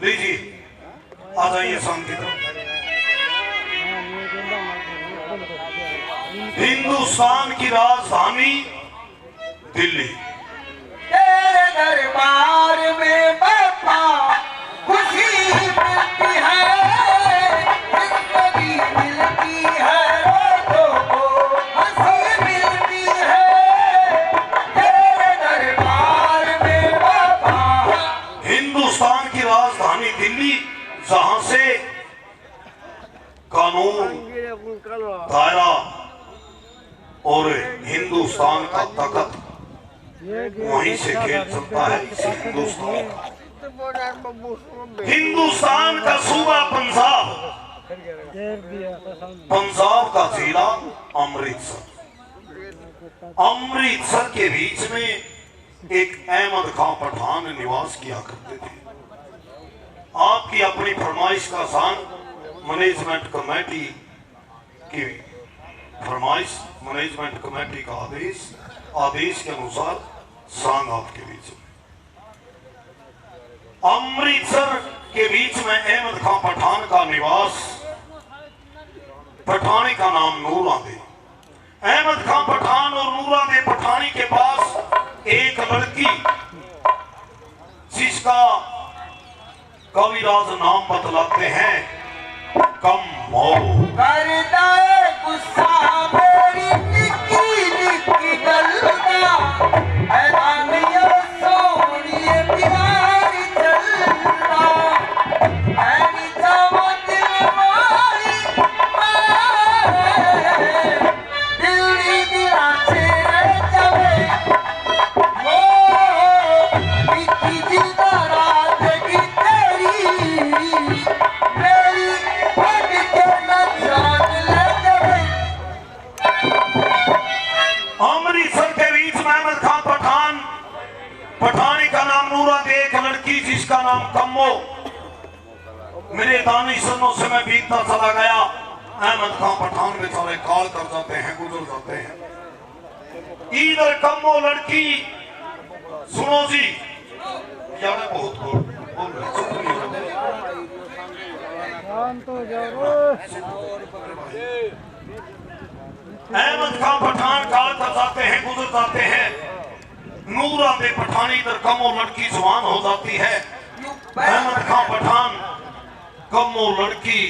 लीजिए आ जाइए शाम की तरफ। हिंदुस्तान की राजधानी दिल्ली। तेरे दरबार में बापा खुशी मिलती है, जिंदगी मिलती है, रोज़ों को हंसी मिलती है। तेरे दरबार में बापा। हिंदुस्तान की राजधानी दिल्ली, जहां से कानून, दायरा और हिंदुस्तान का तख्त वहीं से खेल सकता है। इसी हिंदुस्तान का हिंदुस्तान का सूबा पंजाब, पंजाब का जिला अमृतसर। अमृतसर के बीच में एक अहमद खां पठान निवास किया करते थे। आपकी अपनी फरमाइश का सांग मैनेजमेंट कमेटी की फरमाइश, मैनेजमेंट कमेटी का आदेश के अनुसार सांग आपके बीच में। अमृतसर के बीच में अहमद खां पठान का निवास, पठानी का नाम नूरादे। अहमद खां पठान और नूरादे पठानी के पास एक लड़की, जिसका कविराज नाम बतलाते हैं कम्मो। करदा गुस्सा मेरी निकी निकी गलदा, ऐलानिया सोनिए प्यार चलदा, ऐनी जावा दिल मारी दिल्ली दिला छेड़े जावे, वो निकी जिंदा रात की तेरी मेरी फट के न जान ले जावे। अमृतसर के बीच में अहमद खां पठान, पठानी का नाम नूरादे, एक लड़की जिसका नाम कम्मो। मेरे दानी सनों से मैं बीतता चला गया। अहमद खां पठान बेचारे काल कर जाते हैं, गुजर जाते हैं। इधर कम्मो लड़की, सुनो जी यार, बहुत बोल रहे, चुप नहीं हो रहे। अहमद खां पठान काल कर जाते हैं, गुजर जाते हैं। नूरादे पठानी, इधर कम्मो लड़की जवान हो जाती है। अहमद खां पठान, कम्मो लड़की,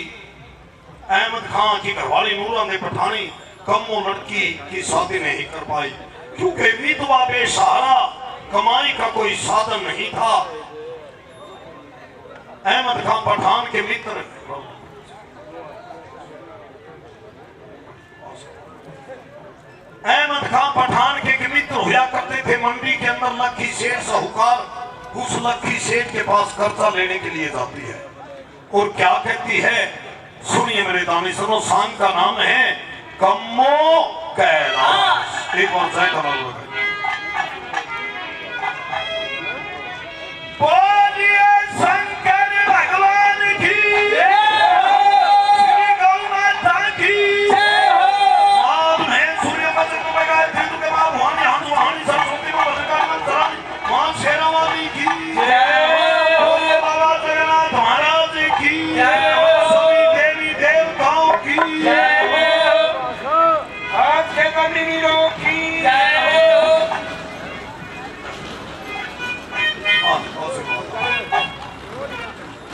अहमद खां की घरवाली नूरादे पठानी कम्मो लड़की की शादी नहीं कर पाई, क्योंकि विधवा बेसहारा, कमाई का कोई साधन नहीं था। अहमद खां पठान के मित्र अहमद खां पठान के मित्र हुआ करते थे मंडी के अंदर। लखी सेठ साहूकार उस लखी सेठ के पास कर्जा लेने के लिए जाती है और क्या कहती है, सुनिए मेरे दानी सुनो। सांग का नाम है कम्मो कैलाश। एक बार जय करो। बोलिए शंकर भगवान की, श्री गौ माता की। शेरावाली की, बोले बाबा जगन्नाथ महाराज की, सभी देवी देवताओं की, आज के कबीरों की।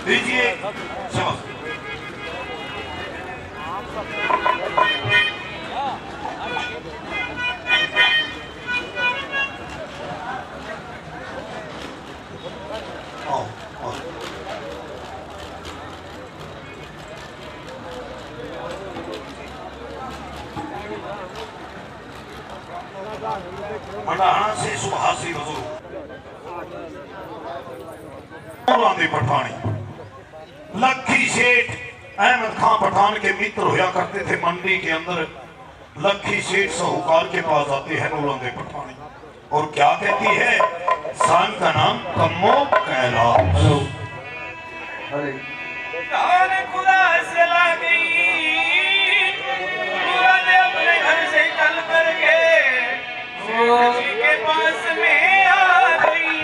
दीजिए समझ। मंडाना से सुभाषी हुजूर नूरादे पठानी, लखी सेठ अहमद खां पठान के मित्र हुआ करते थे मंडी के अंदर। लखी सेठ साहूकार के पास आते हैं नूरादे पठानी और क्या कहती है, सांग का नाम कम्मो कैलाश। खुदा से ला गई, अपने घर से चल करके जी के पास में आ गई।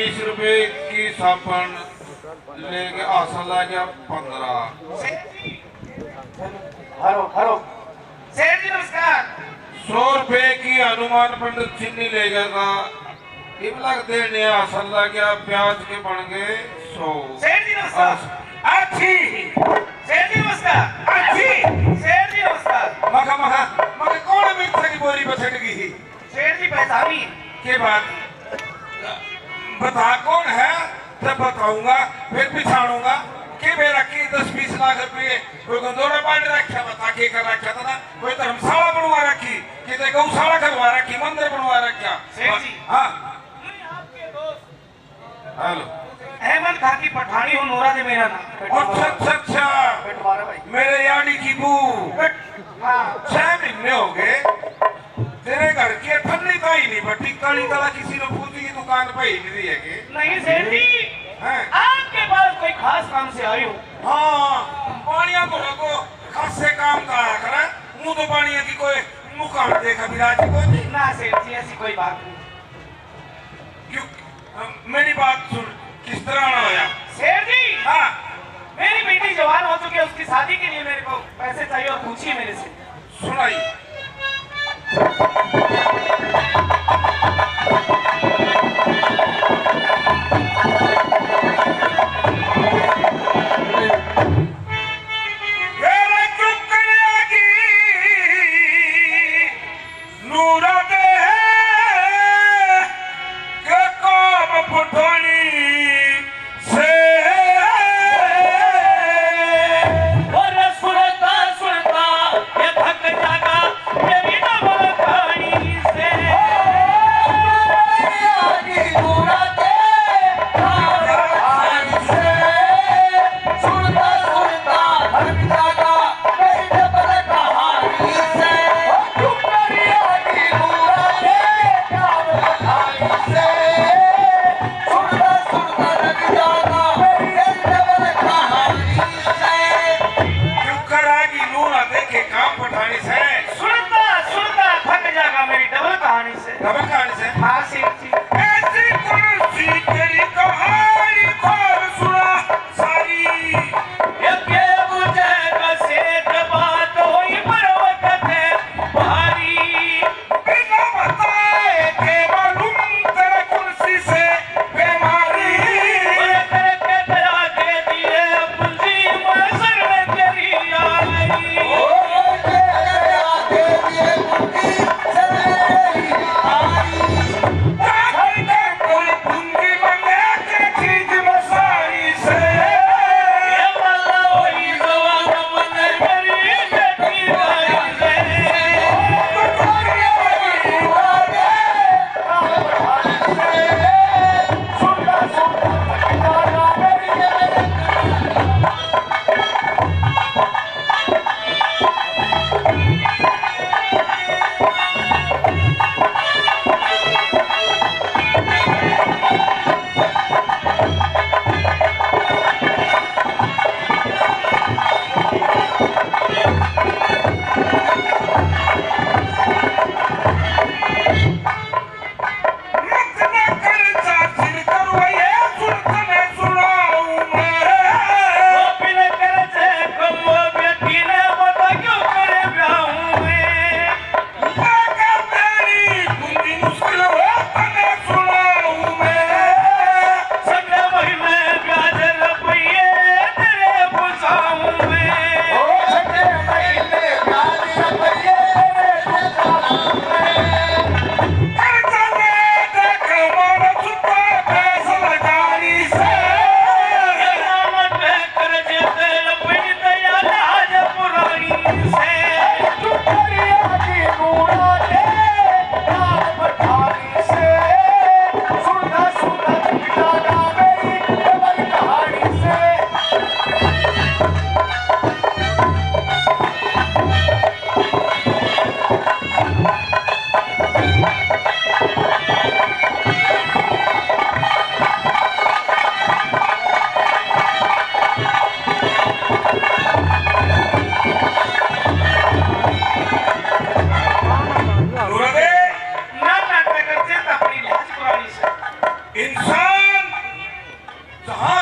20 रुपए की साबुन लेके आसन ला गया 15। हरो हरो सेठ जी नमस्कार। 100 रुपए की हनुमान पंडित चीनी ले गया था, इबलक देने आसन ला गया, प्याज के बन गए 100। सेठ जी नमस्कार। अच्छी सेठ जी नमस्कार। अच्छी सेठ जी नमस्कार। मखा मखा मखा कौन मिर्च की बोरी बसट गई? सेठ जी पहचानी के बात बता कौन है, तब बताऊंगा, फिर पिछाड़ूंगा कि मेरा की 10-20 लाख रुपए कोई गंदोरा बांट रखा, बता के कर रखा था ना, कोई धर्मशाला बनवा रखी, कि गौशाला करवा रखी, मंदिर बनवा रखा। सेठ जी हाँ मैं आपके दोस्त हेलो अहमद खान की पठानी हूँ, नूरा दे मेरा नाम। अच्छा अच्छा पेटवारा भाई मेरे यानी की बू हाँ 6 महीने हो गए तेरे घर की ठंडी का ही नहीं बटी, काली कला किसी ने पूछी की दुकान पे ही नहीं रही है के? नहीं सेठ जी हैं? आपके पास कोई खास काम से आई हूँ। हाँ पानिया को रखो खास से काम का आया करे, मुंह तो पानिया की कोई मुकाम देखा विराज को नहीं। ना सेठ जी ऐसी कोई बात नहीं। क्यों मेरी बात सुन, किस तरह ना होया? सेठ जी हाँ मेरी बेटी जवान हो चुकी है, उसकी शादी के लिए मेरे को पैसे चाहिए और पूछिए मेरे से। सुनाई और सुनता सुनता ये थक जागा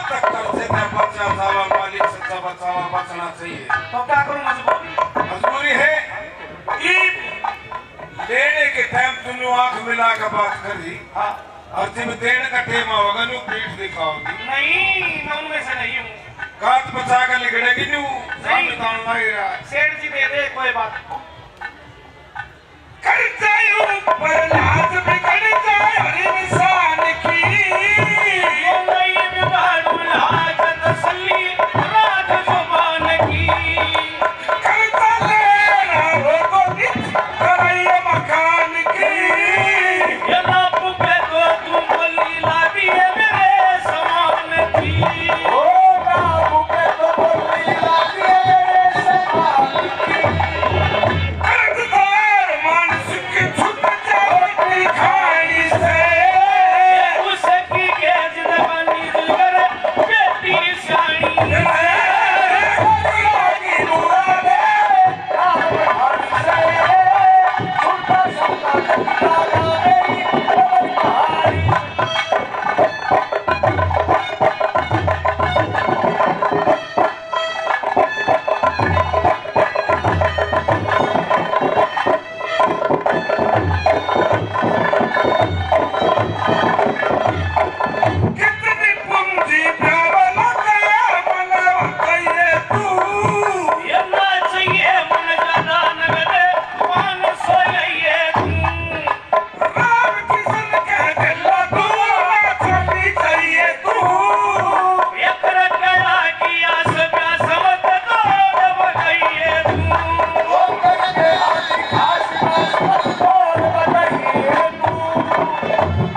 तक करते थे बच्चा सावा मालिक सच्चा बचावा बचना चाहिए। तो क्या करूं मजबूरी? मजबूरी है कि लेने के टाइम तुमने आंख मिला कर बात करी। हाँ और जब देने का टाइम होगा नु पीठ दिखाओगी। नहीं मैं उनमें से नहीं हूँ। गात बचा कर लिखड़ेगी नु सामने तान लग रहा है। सेठ जी दे दे कोई बात करते ऊपर लाज बिगड़ जाए हर इंसान की। ये नहीं बिगाड़ू लाज तसल्ली राज जुबान की। करता लेना वो को कराइए मकान की। ये लाभ पे तो तुम बोली ला दिए मेरे समान की। ओ लाभ पे तो बोली ला दिए मेरे समान की। कर्जदार मानसिक के छूट जाए खानी से। उसकी के जिंदगानी दिल करे बेटी शानी। कितनी पूंजी प्यार लगा मनवा कहिए तू। ये ना चाहिए मन ज्यादा नगद 500 ये तू। राम किशन के दिल तू ना छोड़ी चाहिए तू। ये कर गया कि आस प्यास मत तोड़ बताइए तू।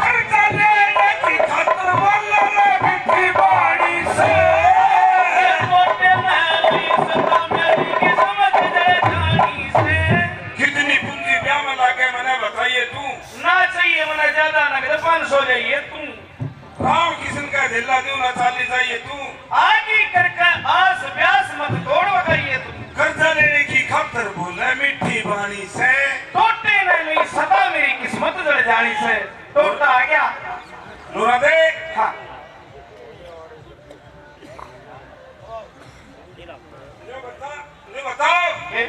कर्जा लेने की खातिर वाला रे मिठी बाड़ी से। ये मोटे महली सदा मेरी किस्मत दे जानी से। कितनी पूंजी ब्याह में लाके मैंने बताइए तू। ना चाहिए मन ज्यादा नगद 500 ये तू। राम किशन का दिल्ला दू ना चाली चाहिए तू। आगे करके आस प्यास मत तोड़ बताइए तू। कर्जा लेने की खातिर बोले मिठी बाणी से। टोटे नहीं सदा मेरी किस्मत जड़ जानी से। टोटा आ गया। नूरा दे हाँ ये बताओ ये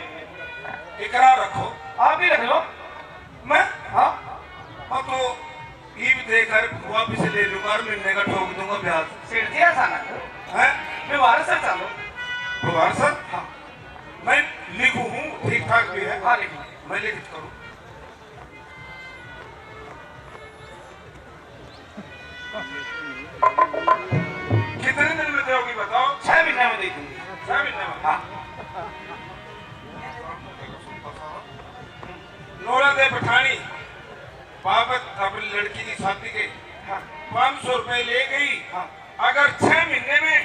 इकरार रखो। आप ही रख लो। मैं हाँ हाँ तो ये भी देकर वापिस ले लूंगा और महीने का ठोक दूंगा ब्याज। सेठ जी ऐसा ना करो। है व्यवहार से चलो। भगवान सर हाँ मैं लिखू हूँ ठीक ठाक भी है। हाँ लिखो। मैं लिखित करूँ। कितने दिन में दोगी बताओ। 6 महीने में दे दूंगी। 6 महीने में। हाँ नोरा दे पठानी बाबत अपनी लड़की की शादी के हाँ 500 रुपए ले गई। हाँ अगर 6 महीने में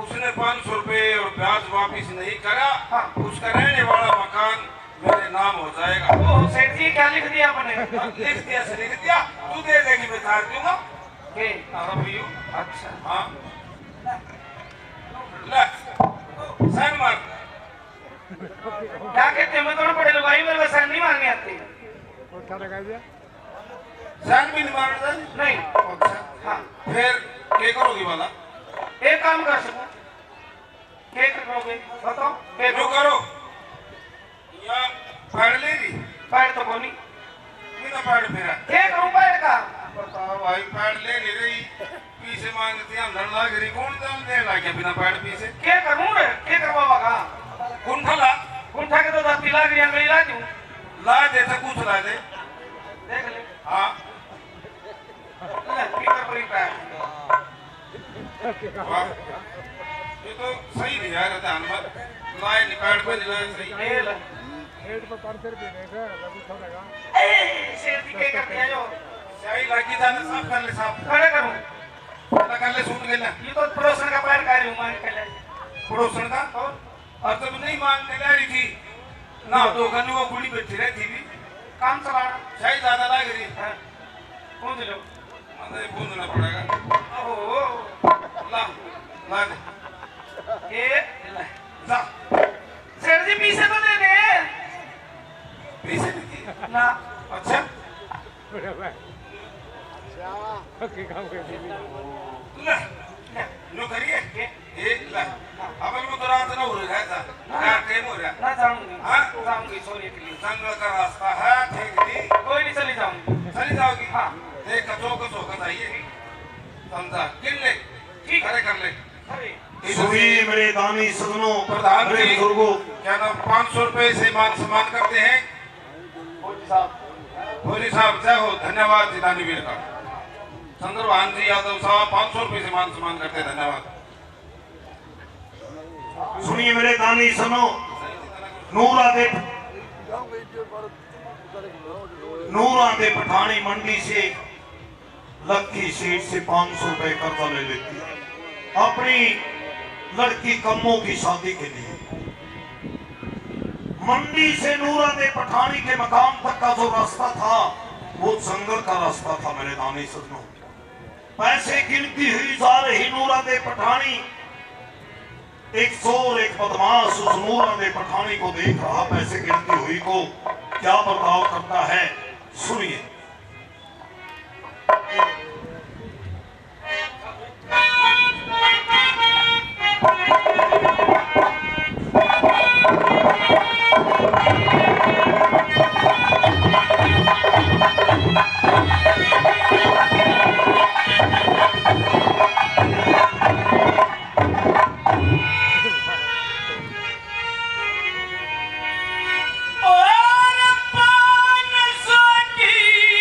उसने 500 रुपए और ब्याज वापिस नहीं करा हाँ। उसका रहने वाला मकान मेरे नाम हो जाएगा। ओ सेठ जी क्या लिख दिया आपने? लिख दिया से लिख दिया। तू दे देगी मैं तार दूंगा। के रवैयो अच्छा हाँ ले सैन मार। क्या कहते हैं? मैं तो पढ़े लोग आई मेरे वैसा नहीं मांगने आती। सैन भी नहीं मारना नहीं अच्छा हाँ फिर क्या करोगी वाला। एक काम कर सकूं। क्या करोगे बताओ? क्या जो करो या पैड ले ली। पैर तो कोनी। बिना पैड फिरा क्या करूं पैर का? बताओ भाई पैड ले नहीं रही पीछे मांगती हम धन लाग रही कौन दम दे लाके बिना पैड पीछे। क्या करूं रे? क्या करवावा? कुंठा ला कुंठा के तो दाती लाग रही अंगली ला दूं। ला दे तो कुछ ला दे। देख ले हाँ ले पीकर पड़ी पैर। वाह ये तो सही नहीं यार ध्यान मत लाए नहीं पैड पे नहीं लाए सही। ले ले शेर की क्या करती है जो? सही लगी था ना साफ कर ले साफ खड़े करूं कर ले सूट लेना। ये तो पड़ोसन का पैर कार्य मांग के ले। पड़ोसन का और तब नहीं मांगने ला रही थी ना तो गन्नू वो बुढ़ी बैठी रहती थी काम चलाना सही ज्यादा लग रही है। कौन लो अंदर पूछना पड़ेगा। ओहो ला ला दे ये ले जा शेर जी पीछे तो दे दे पैसे नहीं दिए। ना। अच्छा ले नो करिए एक ला अपन में तो रात ना हो रहा था क्या टाइम हो रहा ना जाऊंगी हाँ? जाऊंगी सोने के लिए जंगल का रास्ता है ठीक नहीं कोई नहीं चली जाऊंगी चली जाओगी हाँ। देख कचो आइए समझा गिन ले ठीक। खड़े कर ले अरे सुनिए मेरे दानी सदनों, प्रधान मेरे जी बुजुर्गों, क्या नाम 500 रुपए से मान सम्मान करते हैं फौजी साहब भोली साहब जय हो धन्यवाद जी दानीवीर का चंद्रभान जी यादव साहब 500 रुपए से मान सम्मान करते हैं धन्यवाद सुनिए मेरे दानी सदनों, नूरा दे पठानी मंडी से लक्की सेठ से 500 रुपए कर्जा ले लेती है अपनी लड़की कम्मो की शादी के लिए। मंडी से नूरा दे पठानी के मकाम तक का जो रास्ता था वो जंगल का रास्ता था मेरे दानी सदनों। पैसे गिनती हुई जा रही नूरा दे पठानी, एक चोर एक बदमाश उस नूरा दे पठानी को देख रहा, पैसे गिनती हुई को क्या बर्ताव करता है सुनिए। और 500 की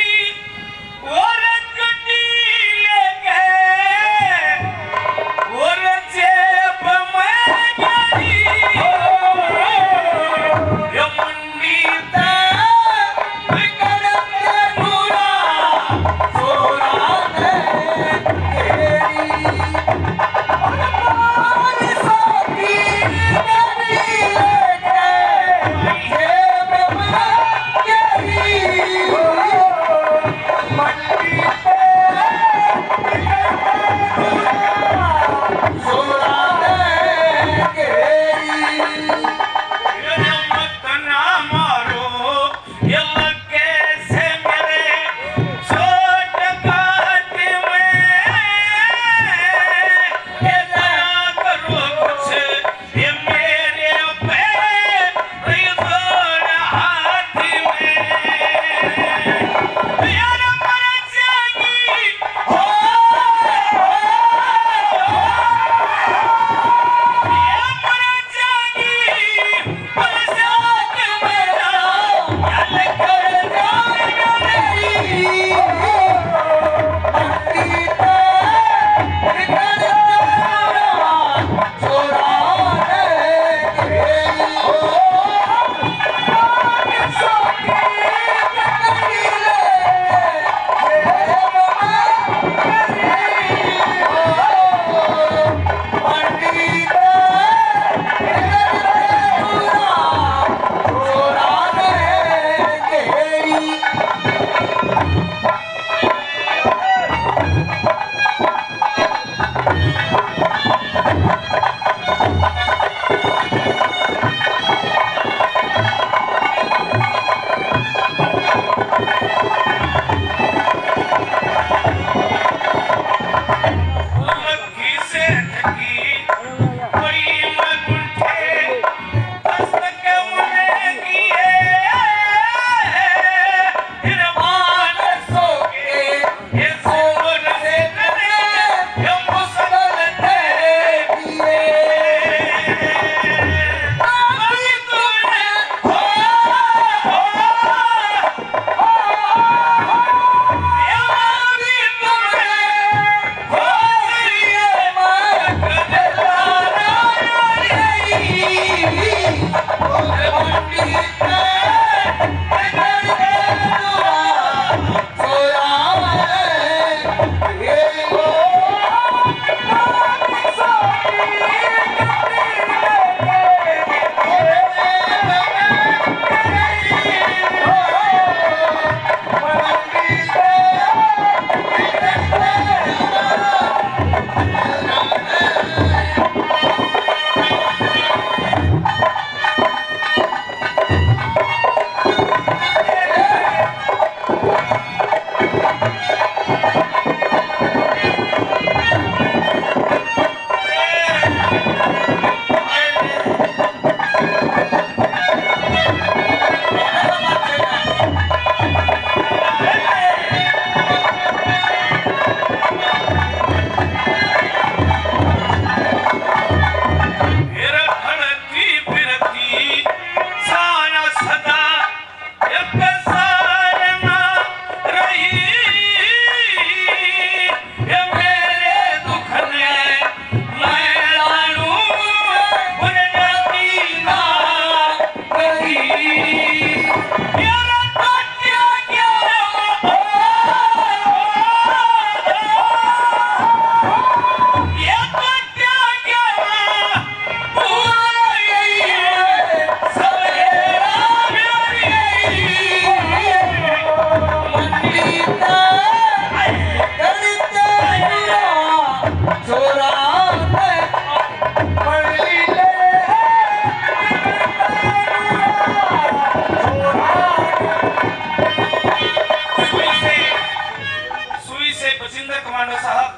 साहब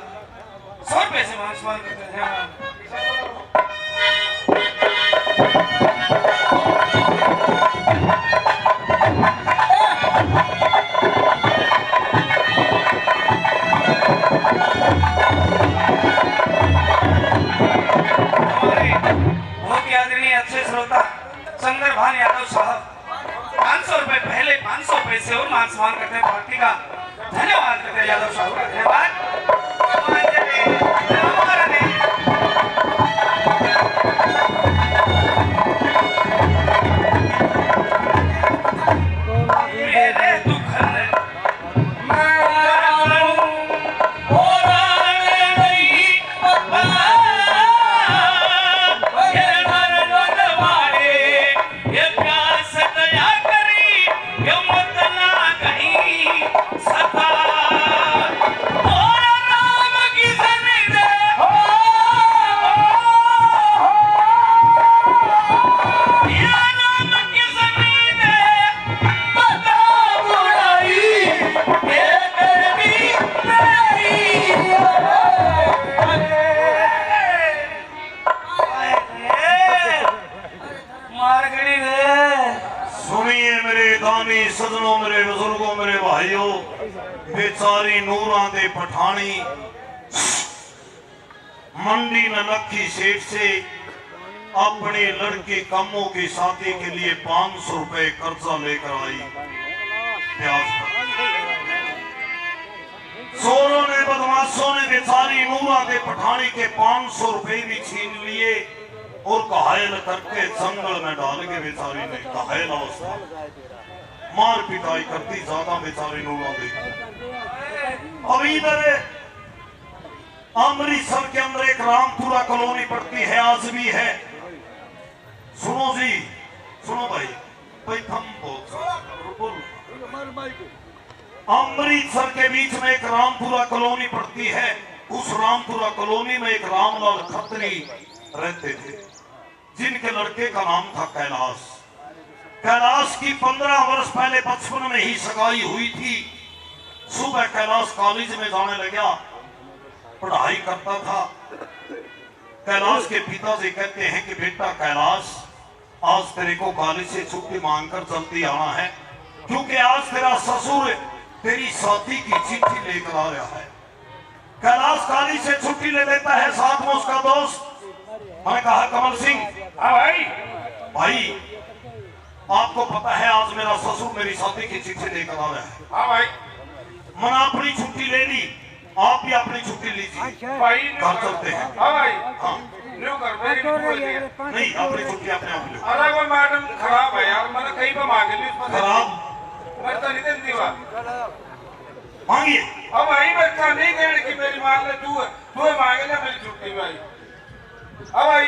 100 रुपए से मान सम्मान करते हैं। अच्छे श्रोता चंद्रभान यादव साहब 500 रुपए पहले 500 पैसे और मान सम्मान करते हैं। पार्टी का धन्यवाद करते हैं यादव साहब का धन्यवाद। मेरे दुख सजनों, मेरे बुजुर्गों, मेरे भाइयों, बेचारी नूरा दे पठानी मंडी में लखी सेठ से अपने लड़के कम्मों की शादी के लिए 500 रुपए कर्जा लेकर आई। ब्याज चोरों ने, बदमाशों ने बेचारी नूरा दे पठानी के 500 रुपए भी छीन लिए और घायल करके जंगल में डाल के बेचारी ने घायल अवस्था मार पिटाई करती ज्यादा बेचारी नूरा दे। अब इधर अमृतसर के अंदर एक रामपुरा कॉलोनी पड़ती है, आज भी है। सुनो जी, सुनो भाई, भाई थम बोल। अमृतसर के बीच में एक रामपुरा कॉलोनी पड़ती है। उस रामपुरा कॉलोनी में एक रामलाल खत्री रहते थे, जिनके लड़के का नाम था कैलाश। कैलाश की 15 वर्ष पहले बचपन में ही सगाई हुई थी। सुबह कैलाश कॉलेज में जाने लगा, पढ़ाई करता था। कैलाश के पिताजी कहते हैं कि बेटा कैलाश, आज तेरे को कॉलेज से छुट्टी मांगकर जल्दी आना है, क्योंकि आज तेरा ससुर तेरी शादी की चिट्ठी लेकर आ रहा है। कैलाश कॉलेज से छुट्टी ले लेता है, साथ में उसका दोस्त। मैंने कहा कमल सिंह, हाँ भाई। भाई आपको पता है आज मेरा ससुर मेरी शादी की चिट्ठी लेकर आ रहा है। हाँ भाई। मैंने अपनी छुट्टी ले ली, आप भी अपनी छुट्टी लीजिए, भाई घर चलते हैं। हाँ भाई। हाँ नहीं, अपनी छुट्टी अपने आप लो। अरे वो मैडम खराब है यार, मैंने कहीं पर मांगे ली खराब मैं तो नहीं देती मांगिए। अब भाई बच्चा नहीं देने की मेरी मान ले, तू मांगे ना मेरी छुट्टी भाई। अब भाई,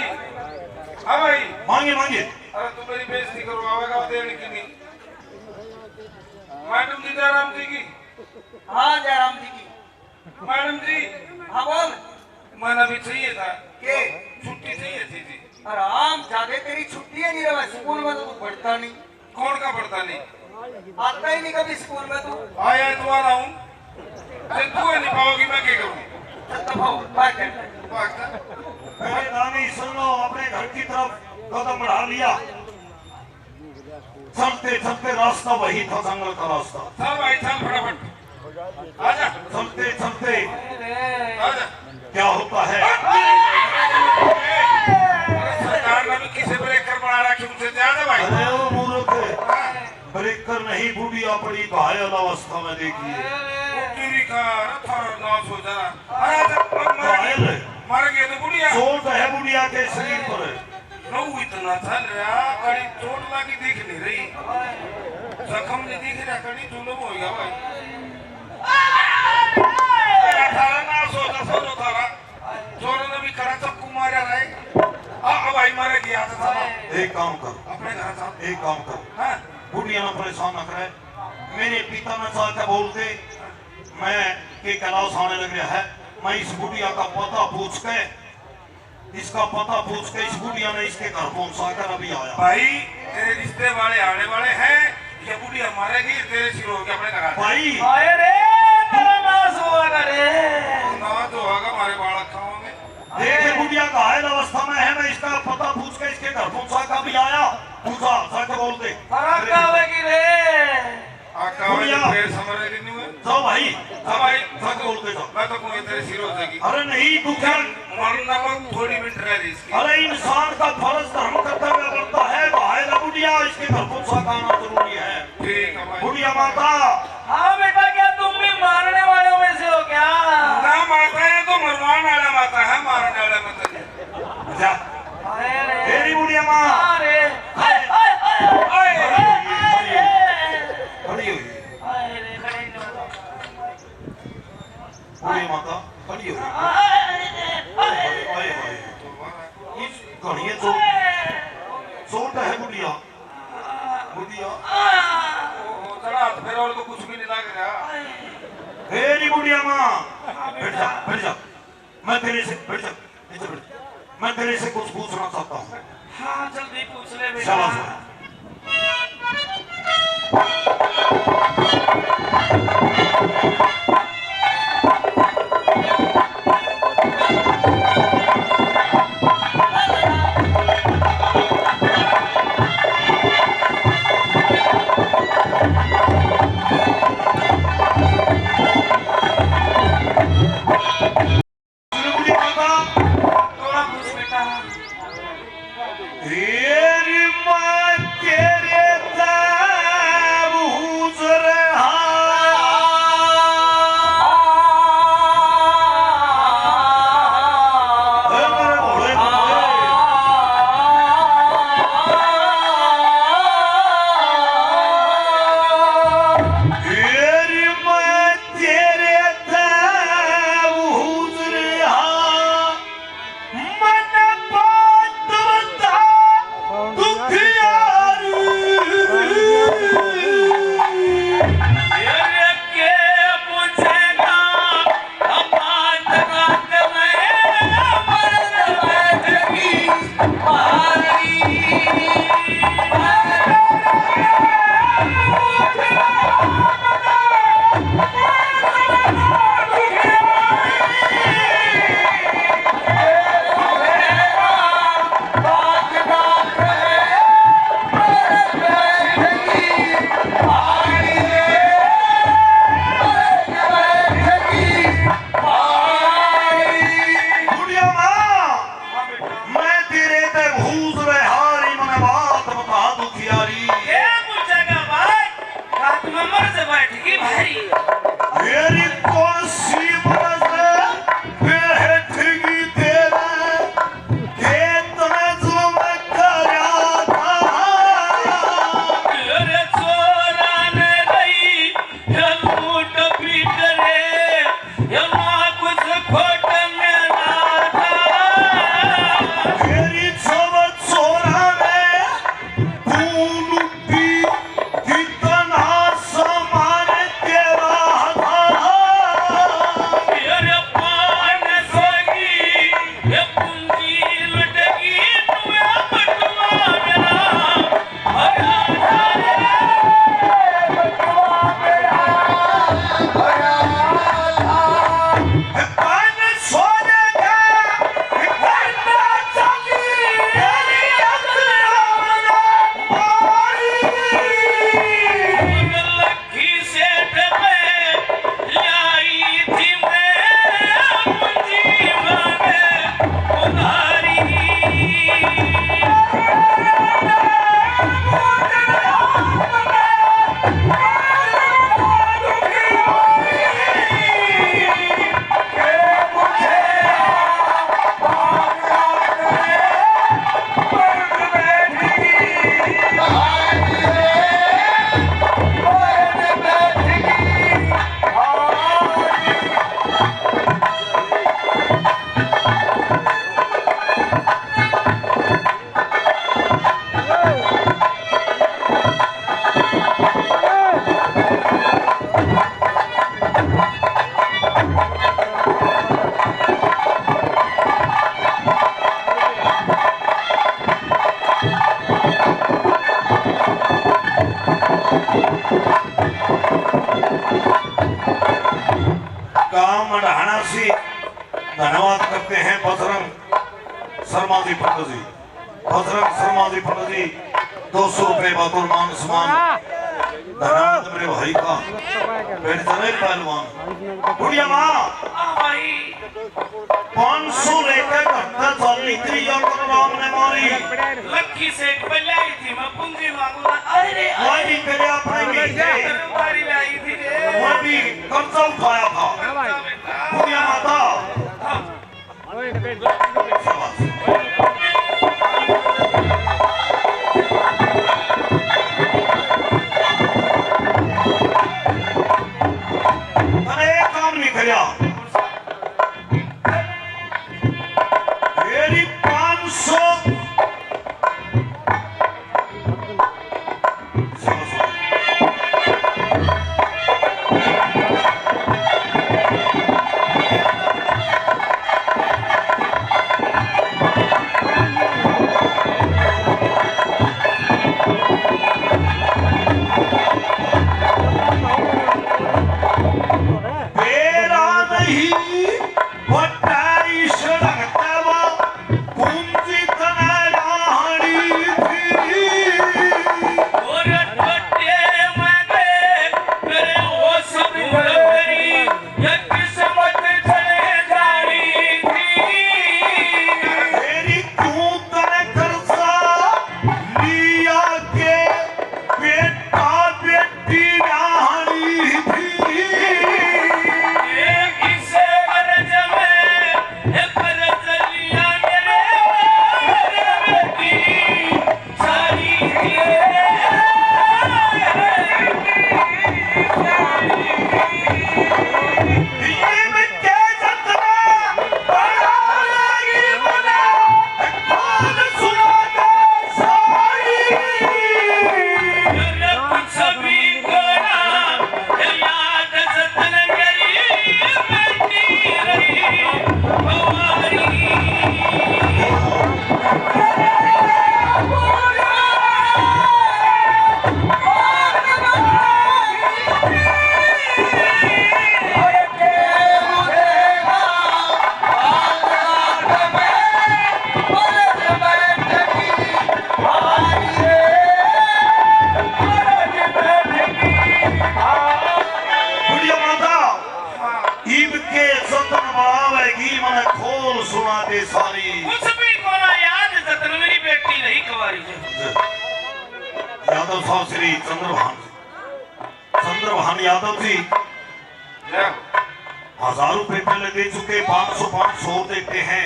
अब भाई मांगिए मांगिए। अरे तू मेरी बेइज्जती करवाएगा देने की नहीं। मैडम जी, जयराम जी की। हाँ जयराम जी की। मैडम जी। हाँ बोल। मैंने अभी चाहिए था के छुट्टी चाहिए थी जी। आराम ज्यादा तेरी छुट्टी है नहीं रहा, स्कूल में तो तू पढ़ता नहीं। कौन का पढ़ता नहीं? आता ही नहीं कभी स्कूल में तू। आया दोबारा हूँ, तू नहीं पाओगी मैं क्या करूँ? नानी सुन लो, अपने घर की तरफ कदम बढ़ा लिया। चलते चलते रास्ता वही था, जंगल का रास्ता। चल भाई चल फटाफट आजा। चलते चलते आजा। क्या होता है, सरकार ने भी किसे ब्रेकर बना रखी, उनसे ज्यादा भाई। अरे वो मूर्ख, ब्रेकर नहीं, बुढ़िया पड़ी घायल अवस्था में देखिए। मर गए तो बुढ़िया चोट है बुढ़िया के शरीर पर। इतना चल रहा, कड़ी चोट लगी दिख नहीं रही, जख्म नहीं दिख रहा, कड़ी जुलम हो गया भाई। 18 ना 16 था, चोरों ने भी कड़ा चक्कू मारा रहे। अब भाई मारे गया था। एक काम कर, अपने घर था, एक काम कर, हाँ बुढ़िया ना परेशान न करे। मेरे पिता ने चाहकर बोलते मैं के कैलाश आने लग रहा है, मैं इस बुढ़िया का पता पूछ के, इसका पता पूछ के इस बुढ़िया ने इसके घर पहुंचा कर अभी आया। भाई तेरे रिश्ते वाले आने वाले हैं, ये बुढ़िया मारेगी, तेरे सिर हो गया अपने घर। भाई आए रे तेरा नाश हुआ करे। नाश घायल अवस्था में है। मैं इसका पता पूछ के इसके घर पहुंचा का भी आया, पूछा सच बोल दे आका वाले फिर समरे के नहीं हुए जाओ भाई, भाई सच बोल दे जाओ। मैं तो कोई तेरे सिर हो जाएगी। अरे नहीं दुखिया, मरना में थोड़ी मिनट रह रही इसकी। अरे इंसान का फर्ज धर्म कर्तव्य बनता है। घायल है बुढ़िया, इसके घर पहुंचा का आना जरूरी है। ठीक है भाई। बुढ़िया माता, हाँ बेटा, क्या तुम भी मारने वालों में से हो क्या? ना माता है तो मरवान वाला माता है, मारने वाला माता नहीं। जा तेरी बुढ़िया माँ खड़ी हुई, बुढ़िया माता खड़ी हुई। घड़िया चोट है बुढ़िया, बुढ़िया चला फिर और तो कुछ भी नहीं लग रहा। तेरी बुढ़िया माँ बैठ जा, बैठ जा। मैं तेरे से बैठ जा, नीचे बैठ जा। मैं तेरे से कुछ पूछना चाहता हूँ। हाँ जल्दी पूछ ले बेटा। चलो चलो। धन्यवाद करते हैं बजरंग शर्मा जी पंडित जी, बजरंग शर्मा जी पंडित जी 200 रुपए बतौर मान सम्मान। धन्यवाद मेरे भाई का, मेरे जने पहलवान। बुढ़िया माँ भाई 500 लेकर घंटा चलनी थी और राम ने मारी। लक्की से पहले आई थी मैं पूंजी मांगूंगा। अरे वह भी मेरे अपने मीठे, बारी लाई थी रे। वह भी कर्जा उठाया था। बुढ़िया माता शाबाश। मैंने एक काम नहीं किया। मेरी 500 बेरा नहीं वटाई सड़कता वो पूंजी तना राहड़ी थी। और टट्टे मगे करे वो सब लगी ये किस्मत चले जानी थी। तेरी तू तने कर्जा लिया के बेटा बेटी राहड़ी थी। ये इसे कर्ज में ये कर्ज लिया मेरे बेटी सारी ये में क्या जतना बड़ा लगी मुझे कौन सुना दे सारी। ये कुछ भी कोना ये याद सतन गरी बेटी रही हमारी। बुढ़िया माता ईब के सतन बढ़ावेगी मने खोल सुना दे सारी। कुछ भी कोना याद सतन मेरी बेटी नहीं कुंवारी है। यादव साहब श्री चंद्रभान यादव जी 1000 रुपए पहले दे चुके, 500 देते हैं।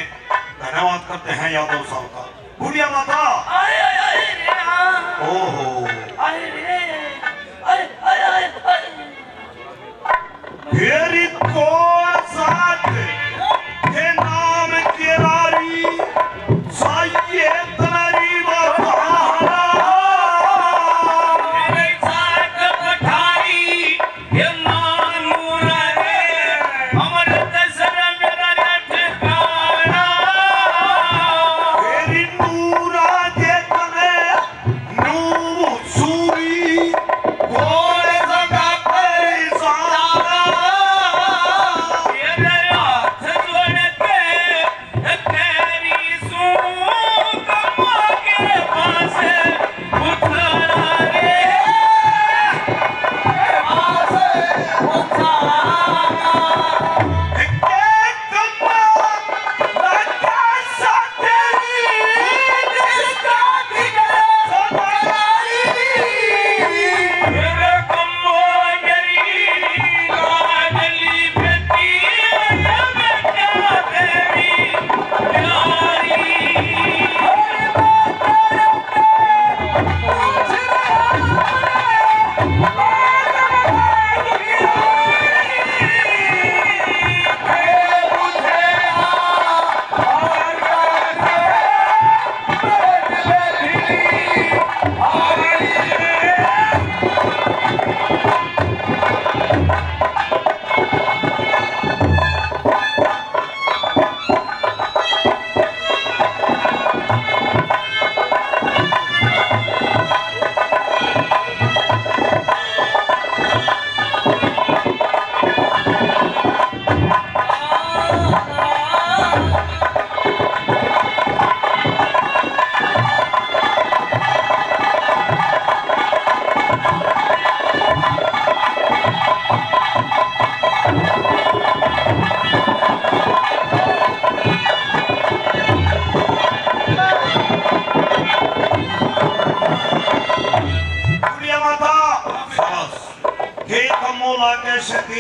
धन्यवाद करते हैं यादव साहब का। बुढ़िया माता आए आए आए रे हाँ। ओहो आए रे आए आए आए आए। फेरी को साथ के नाम केरारी साये तनारी बहारा। मेरे साथ पठारी ये मानूरा रे अमृत सर मेरा ठिकाना। फेरी नूरा के तने नूर सूरी घोड़े जगा पैसारा। ये हाथ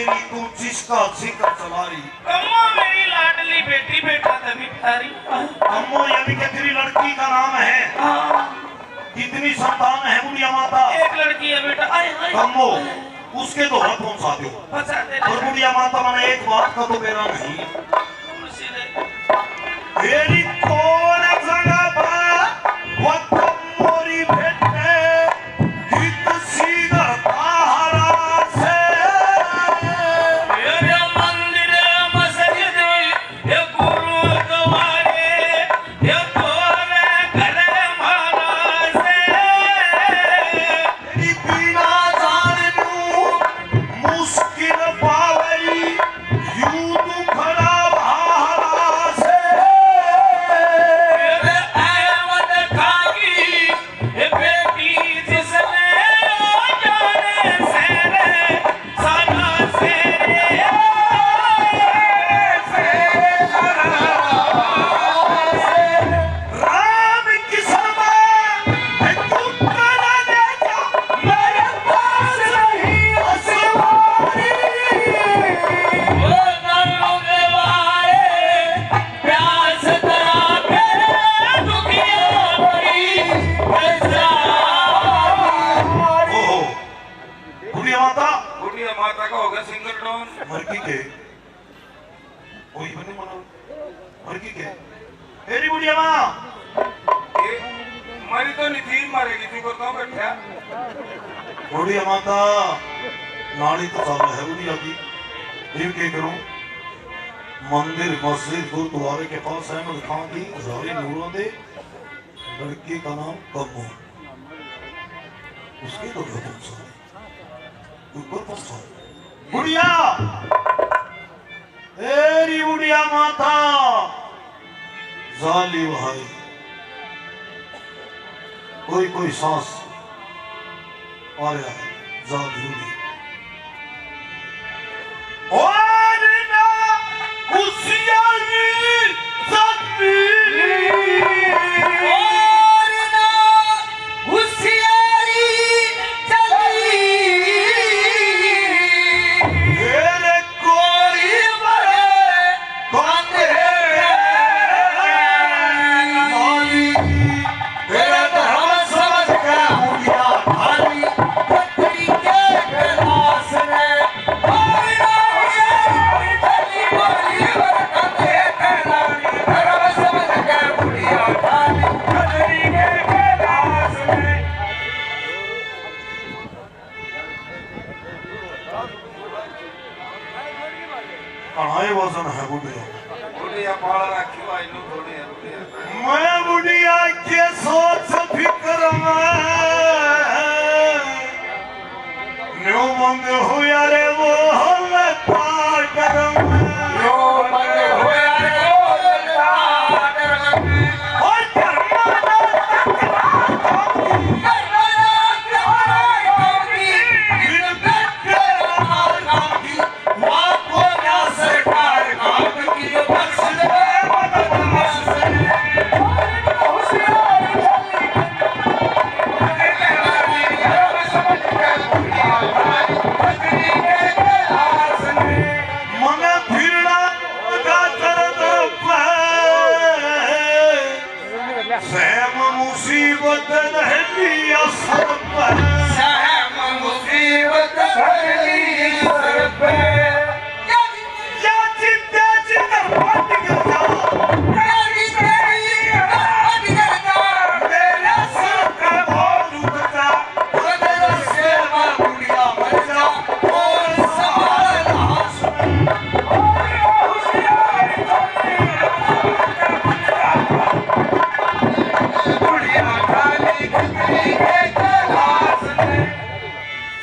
तेरी तू जिसका जिक्र चलारी। कम्मो मेरी लाडली बेटी बेटा तभी प्यारी। कम्मो यानी कि तेरी लड़की का नाम है। कितनी संतान है बुढ़िया माता? एक लड़की है बेटा। कम्मो उसके तो हाथ कौन सा दो बचा दे और बुढ़िया माता मैंने एक बात का तो मेरा नहीं तेरी कौन जगह पर वो कम्मोरी भेटे गीत सीधा तारा से ये मंदिर मस्जिद ये गुरुद्वारे ये तोरे घर महाराज से तेरी बिना जानू मुश्किल पावरी यूं तू खड़ा भारा से ये अहमद खाकी ये बेटी जिसने जाने से रे साना से राम की सभा है तू करा दे जा मेरे पास नहीं असवारी वो नलोगे वाले प्यास तरा के दुखिया बड़ी ओहो बुढ़िया माता बुढ़िया माता का होगा सिंगल टोन। मरकी के कोई बने मना मरकी के तेरी बुढ़िया माँ ये मरी तो नहीं थी, मरेगी थी को तो बैठा। बुढ़िया माता नाली तो चालू है बुढ़िया की ये क्या करूं मंदिर मस्जिद गुरुद्वारे के पास अहमद खान की जारी नूरों दे लड़की का नाम कम्मो उसके तो घर पहुंचा ऊपर पहुंचा बुढ़िया तेरी बुढ़िया माता जाली भाई कोई सांस आया जाली और ना उसियाली सती और ना होशियारी चली तेरे कोई बड़े कांधे माली तेरा तो हम समझ के हो गया खाली पत्नी के गिलास में और ना होशियारी चली बोली बरकते कहलानी धर्म समझ के बुढ़िया खाली पत्नी के गिलास में कढ़ाई वजन है बुढ़िया बुढ़िया पाल रखी हुआ इन्हों थोड़ी है बुढ़िया। मैं बुढ़िया के सोच फिक्र में न्यू बंद हुआ रे वो हल्का करम यो मन होया रे बोलता डरने और करना मने फिरना का दर्द पे सहम मुसीबत नहीं असर पे या चित्ते चित्त फट गया मेरे सर का बोझ उठता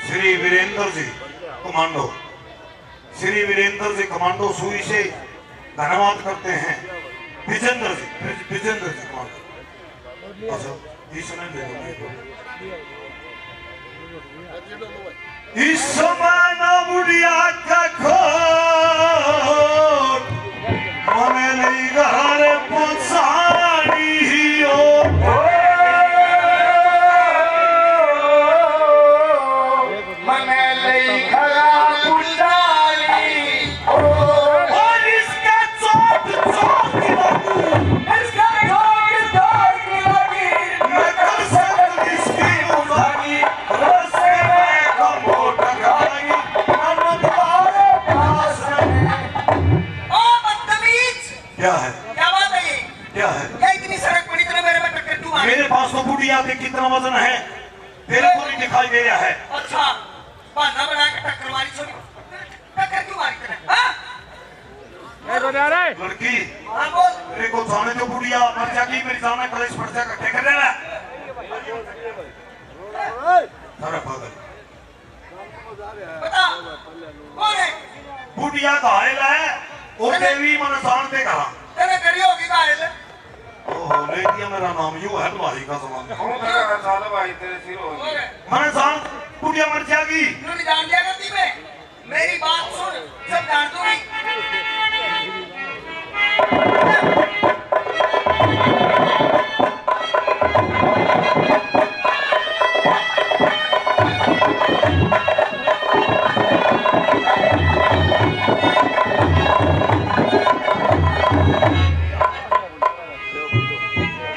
श्री वीरेंद्र जी कमांडो श्री वीरेंद्र जी कमांडो सुई से धन्यवाद करते हैं विजेंद्र जी कमांडो अच्छा इसने ले लो इस समय ना बुढ़िया का खोट मने नहीं घर पहुंचानी ही हो मने लई खरा पुछाई क्या है? क्या इतनी सड़क पड़ी तेरे मेरे में टक्कर क्यों मारी? मेरे पास तो बुढ़िया के कितना वजन है तेरे को नहीं दिखाई दे रहा है। अच्छा बहाना बना के टक्कर मारी छोड़ी। टक्कर क्यों मारी तेरे? हाँ लड़की हाँ बोल। मेरे को जाने जो बुढ़िया मर जाएगी मेरी जाने कलेश पड़ जाएगा क्या कर देना सारा पागल। बता कौन है? बुढ़िया घायल है और देवी मन जानते कहा तेरे करी होगी घायल। ओहो ले दिया मेरा नाम यू है भाई का समान कौन तेरा साल भाई तेरे सिर हो कौन है? मन जान बुढ़िया मर जाएगी। तूने जान लिया गलती में? मेरी बात सुन सब जान दूंगी।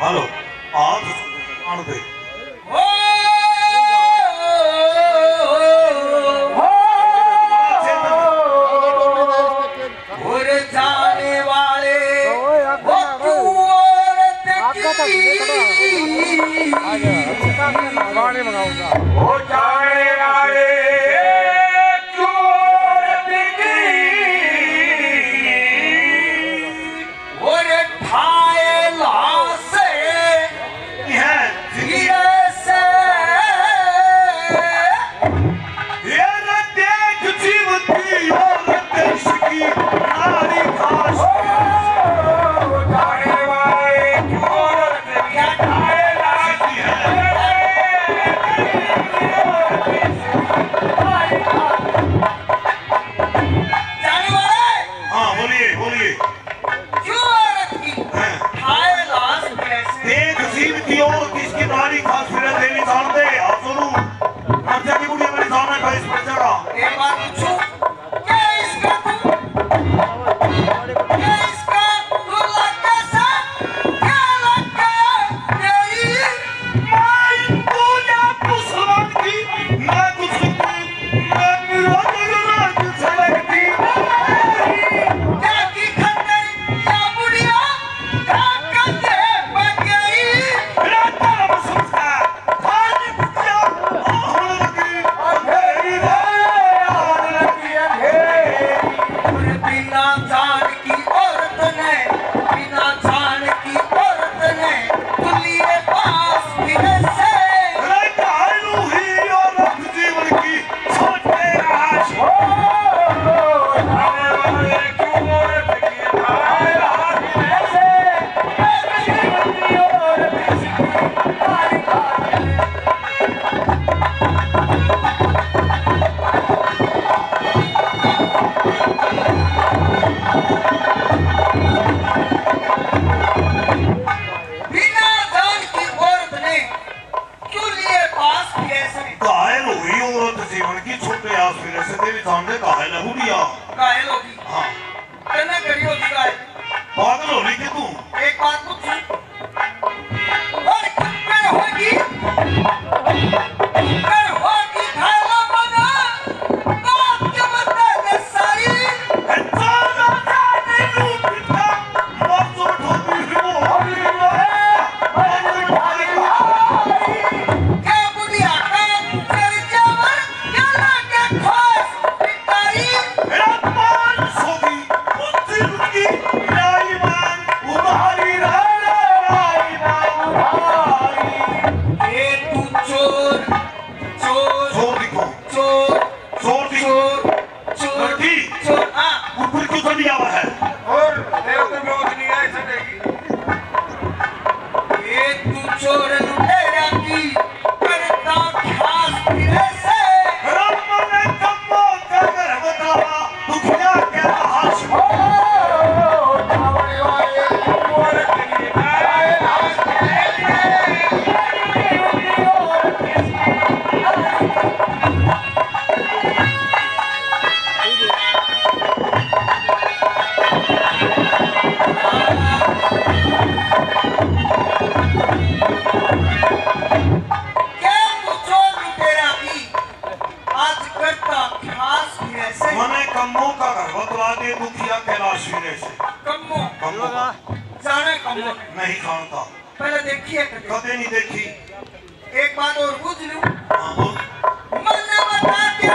हेलो आज आन दे और जाने वाले वो तू औरत की हो जाने वाले क्यों औरत की और ठाए लासे है गिरे से ये न देख जीवती और देश की नारी खास हो जाने वाले क्यों औरत की ठाए लाश है कमो नहीं जानता, पहले देखिए कदे नहीं देखी। एक बात और पूछ लूं हाँ बोल। मन बता के